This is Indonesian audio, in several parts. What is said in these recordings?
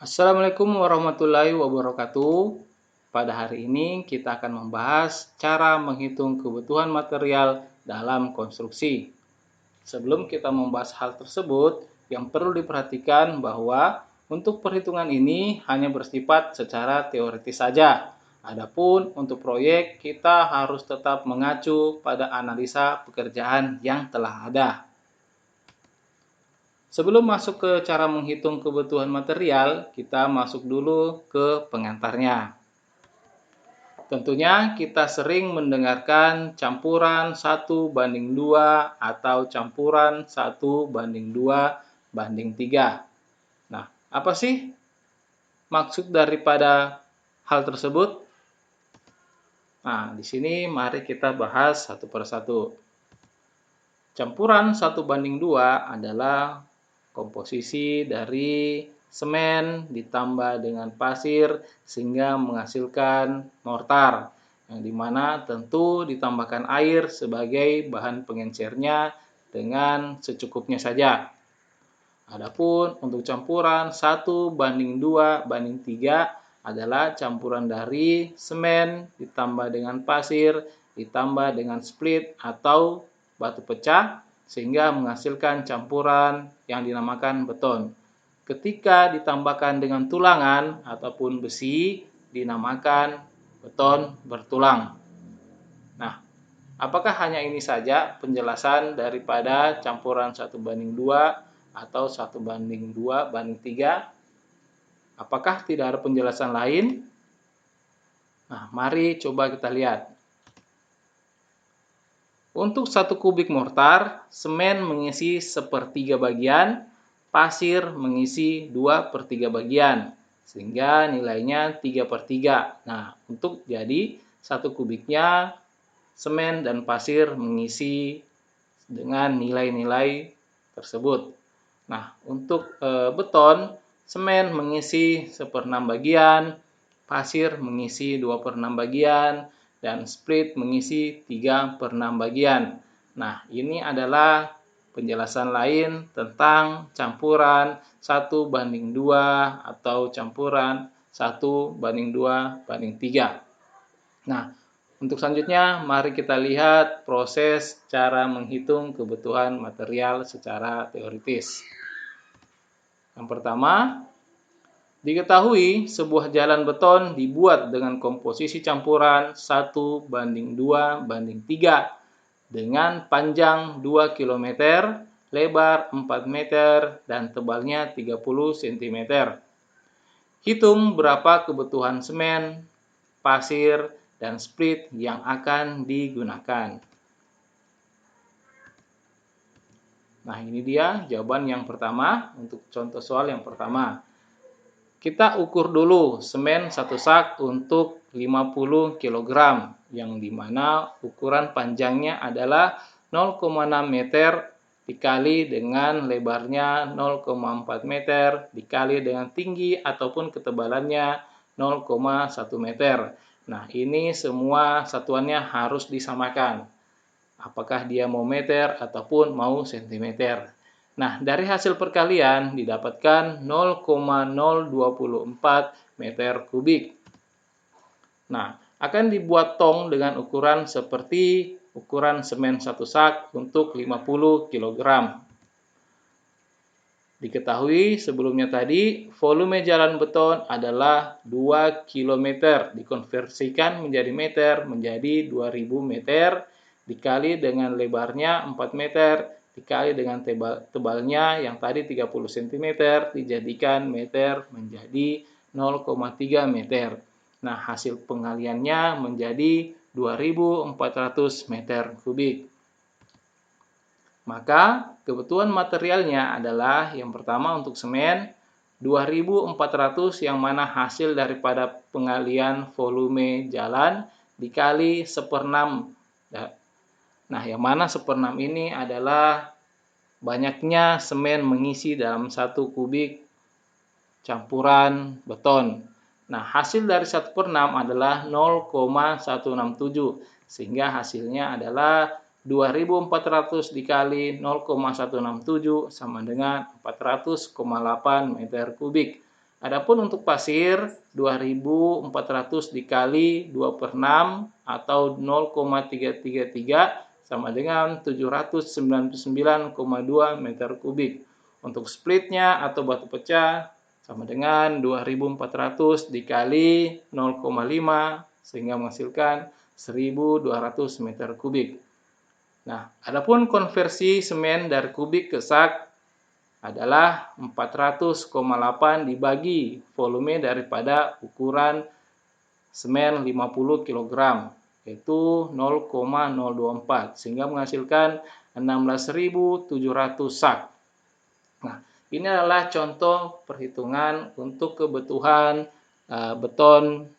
Assalamualaikum warahmatullahi wabarakatuh. Pada hari ini kita akan membahas cara menghitung kebutuhan material dalam konstruksi. Sebelum kita membahas hal tersebut, yang perlu diperhatikan bahwa untuk perhitungan ini hanya bersifat secara teoritis saja. Adapun untuk proyek, kita harus tetap mengacu pada analisa pekerjaan yang telah ada. Sebelum masuk ke cara menghitung kebutuhan material, kita masuk dulu ke pengantarnya. Tentunya kita sering mendengarkan campuran 1:2 atau campuran 1:2:3. Nah, apa sih maksud daripada hal tersebut? Nah, di sini mari kita bahas satu persatu. Campuran 1:2 adalah komposisi dari semen ditambah dengan pasir sehingga menghasilkan mortar, yang dimana tentu ditambahkan air sebagai bahan pengencernya dengan secukupnya saja. Adapun untuk campuran 1:2:3 adalah campuran dari semen ditambah dengan pasir ditambah dengan split atau batu pecah sehingga menghasilkan campuran yang dinamakan beton. Ketika ditambahkan dengan tulangan ataupun besi dinamakan beton bertulang. Nah, apakah hanya ini saja penjelasan daripada campuran 1:2 atau 1:2:3? Apakah tidak ada penjelasan lain? Nah, mari coba kita lihat. Untuk 1 kubik mortar, semen mengisi 1/3 bagian, pasir mengisi 2/3 bagian, sehingga nilainya 3/3. Nah, untuk jadi 1 kubiknya, semen dan pasir mengisi dengan nilai-nilai tersebut. Nah, untuk beton, semen mengisi 1/6 bagian, pasir mengisi 2/6 bagian, dan split mengisi 3/6 bagian. Nah, ini adalah penjelasan lain tentang campuran 1:2 atau campuran 1:2:3. Nah, untuk selanjutnya mari kita lihat proses cara menghitung kebutuhan material secara teoritis. Yang pertama, diketahui sebuah jalan beton dibuat dengan komposisi campuran 1:2:3 dengan panjang 2 km, lebar 4 meter, dan tebalnya 30 cm. Hitung berapa kebutuhan semen, pasir, dan split yang akan digunakan. Nah, ini dia jawaban yang pertama untuk contoh soal yang pertama. Kita ukur dulu semen 1 sak untuk 50 kg, yang dimana ukuran panjangnya adalah 0,6 meter dikali dengan lebarnya 0,4 meter dikali dengan tinggi ataupun ketebalannya 0,1 meter. Nah, ini semua satuannya harus disamakan. Apakah dia mau meter ataupun mau sentimeter. Nah, dari hasil perkalian didapatkan 0,024 meter kubik. Nah, akan dibuat tong dengan ukuran seperti ukuran semen 1 sak untuk 50 kg. Diketahui sebelumnya tadi, volume jalan beton adalah 2 km. Dikonversikan menjadi meter menjadi 2000 meter dikali dengan lebarnya 4 meter dikali dengan tebalnya yang tadi 30 cm dijadikan meter menjadi 0,3 meter. Nah, hasil pengaliannya menjadi 2400 meter kubik. Maka kebutuhan materialnya adalah yang pertama untuk semen 2400 yang mana hasil daripada pengalian volume jalan dikali 1/6. Nah, yang mana 1/6 ini adalah banyaknya semen mengisi dalam 1 kubik campuran beton. Nah, hasil dari 1/6 adalah 0,167, sehingga hasilnya adalah 2400 dikali 0,167 sama dengan 400,8 meter kubik. Adapun untuk pasir 2.400 dikali 2/6 atau 0,333 sama dengan 799,2 meter kubik. Untuk splitnya atau batu pecah sama dengan 2.400 dikali 0,5 sehingga menghasilkan 1.200 meter kubik. Nah, adapun konversi semen dari kubik ke sak adalah 400,8 dibagi volume daripada ukuran semen 50 kg, yaitu 0,024, sehingga menghasilkan 16.700 sak. Nah, ini adalah contoh perhitungan untuk kebutuhan beton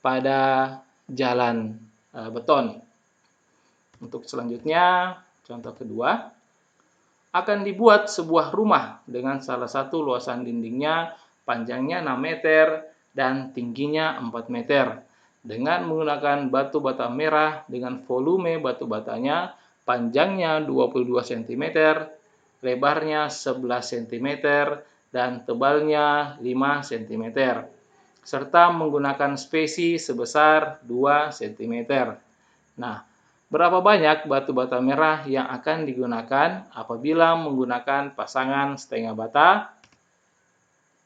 pada jalan beton. Untuk selanjutnya, contoh kedua, akan dibuat sebuah rumah dengan salah satu luasan dindingnya panjangnya 6 meter dan tingginya 4 meter dengan menggunakan batu bata merah dengan volume batu batanya panjangnya 22 cm, lebarnya 11 cm, dan tebalnya 5 cm, serta menggunakan spesi sebesar 2 cm. Nah, berapa banyak batu bata merah yang akan digunakan apabila menggunakan pasangan setengah bata?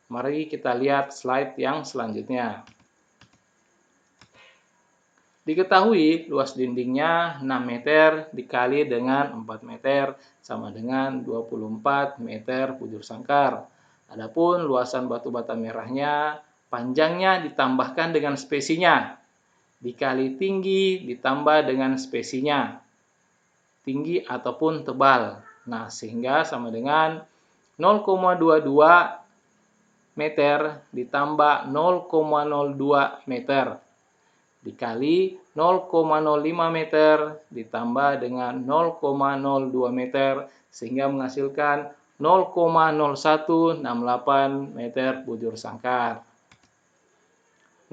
Mari kita lihat slide yang selanjutnya. Diketahui luas dindingnya 6 meter dikali dengan 4 meter sama dengan 24 meter bujur sangkar. Adapun luasan batu bata merahnya panjangnya ditambahkan dengan spesinya dikali tinggi ditambah dengan spesinya, tinggi ataupun tebal. Nah, sehingga sama dengan 0,22 meter ditambah 0,02 meter dikali 0,05 meter ditambah dengan 0,02 meter sehingga menghasilkan 0,0168 meter bujur sangkar.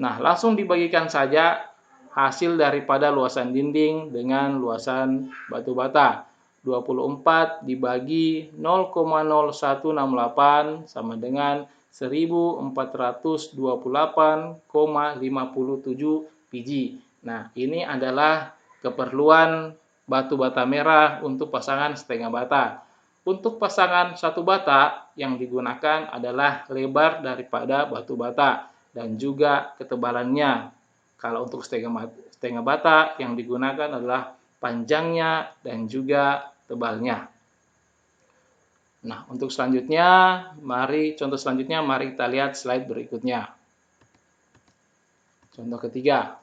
Nah, langsung dibagikan saja hasil daripada luasan dinding dengan luasan batu bata. 24 dibagi 0,0168 sama dengan 1428,57 biji. Nah, ini adalah keperluan batu bata merah untuk pasangan setengah bata. Untuk pasangan satu bata yang digunakan adalah lebar daripada batu bata dan juga ketebalannya. Kalau untuk setengah bata yang digunakan adalah panjangnya dan juga tebalnya. Nah, untuk selanjutnya, contoh selanjutnya mari kita lihat slide berikutnya. Contoh ketiga.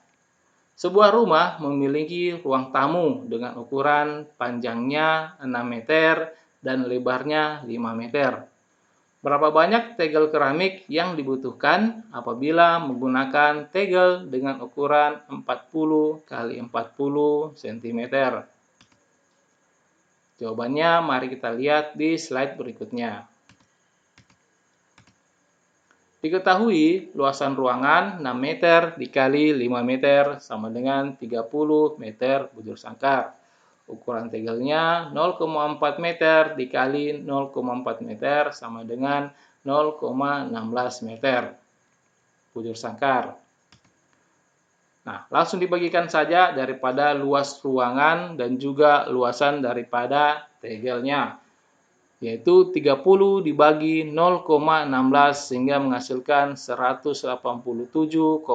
Sebuah rumah memiliki ruang tamu dengan ukuran panjangnya 6 meter dan lebarnya 5 meter. Berapa banyak tegel keramik yang dibutuhkan apabila menggunakan tegel dengan ukuran 40 x 40 cm? Jawabannya mari kita lihat di slide berikutnya. Diketahui luasan ruangan 6 meter dikali 5 meter sama dengan 30 meter bujur sangkar. Ukuran tegelnya 0,4 meter dikali 0,4 meter sama dengan 0,16 meter bujur sangkar. Nah, langsung dibagikan saja daripada luas ruangan dan juga luasan daripada tegelnya, yaitu 30 dibagi 0,16 sehingga menghasilkan 187,5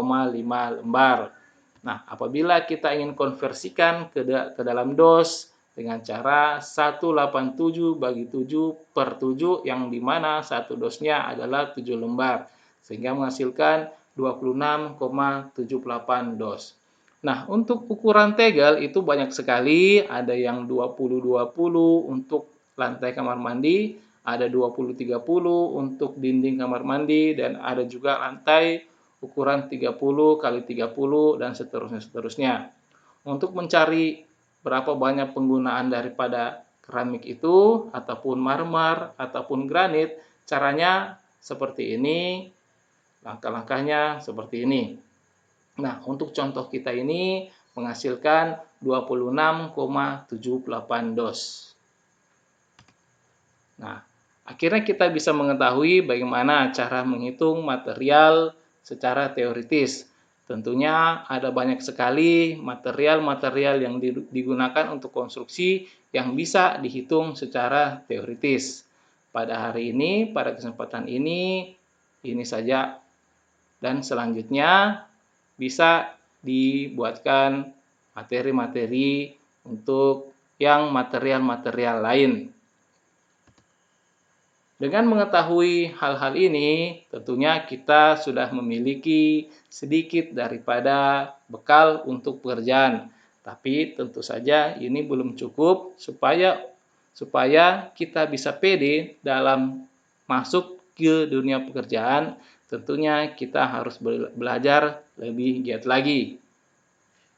lembar. Nah, apabila kita ingin konversikan ke dalam dos dengan cara 187 bagi 7 per 7 yang dimana satu dosnya adalah 7 lembar sehingga menghasilkan 26,78 dos. Nah, untuk ukuran tegel itu banyak sekali, ada yang 20-20 untuk lantai kamar mandi, ada 20-30 untuk dinding kamar mandi, dan ada juga lantai ukuran 30 x 30 dan seterusnya. Untuk mencari berapa banyak penggunaan daripada keramik itu ataupun marmer ataupun granit, caranya seperti ini, langkah-langkahnya seperti ini. Nah, untuk contoh kita ini menghasilkan 26,78 dos. Nah, Akhirnya kita bisa mengetahui bagaimana cara menghitung material secara teoritis. Tentunya ada banyak sekali material-material yang digunakan untuk konstruksi yang bisa dihitung secara teoritis. Pada hari ini, pada kesempatan ini saja, dan selanjutnya bisa dibuatkan materi-materi untuk yang material-material lain. Dengan mengetahui hal-hal ini, tentunya kita sudah memiliki sedikit daripada bekal untuk pekerjaan. Tapi tentu saja ini belum cukup supaya kita bisa pede dalam masuk ke dunia pekerjaan. Tentunya kita harus belajar lebih giat lagi.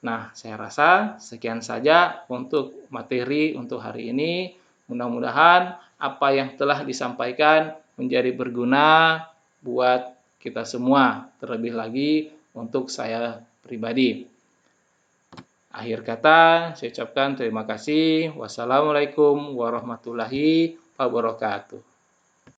Nah, saya rasa sekian saja untuk materi untuk hari ini. Mudah-mudahan apa yang telah disampaikan menjadi berguna buat kita semua, terlebih lagi untuk saya pribadi. Akhir kata, saya ucapkan terima kasih. Wassalamualaikum warahmatullahi wabarakatuh.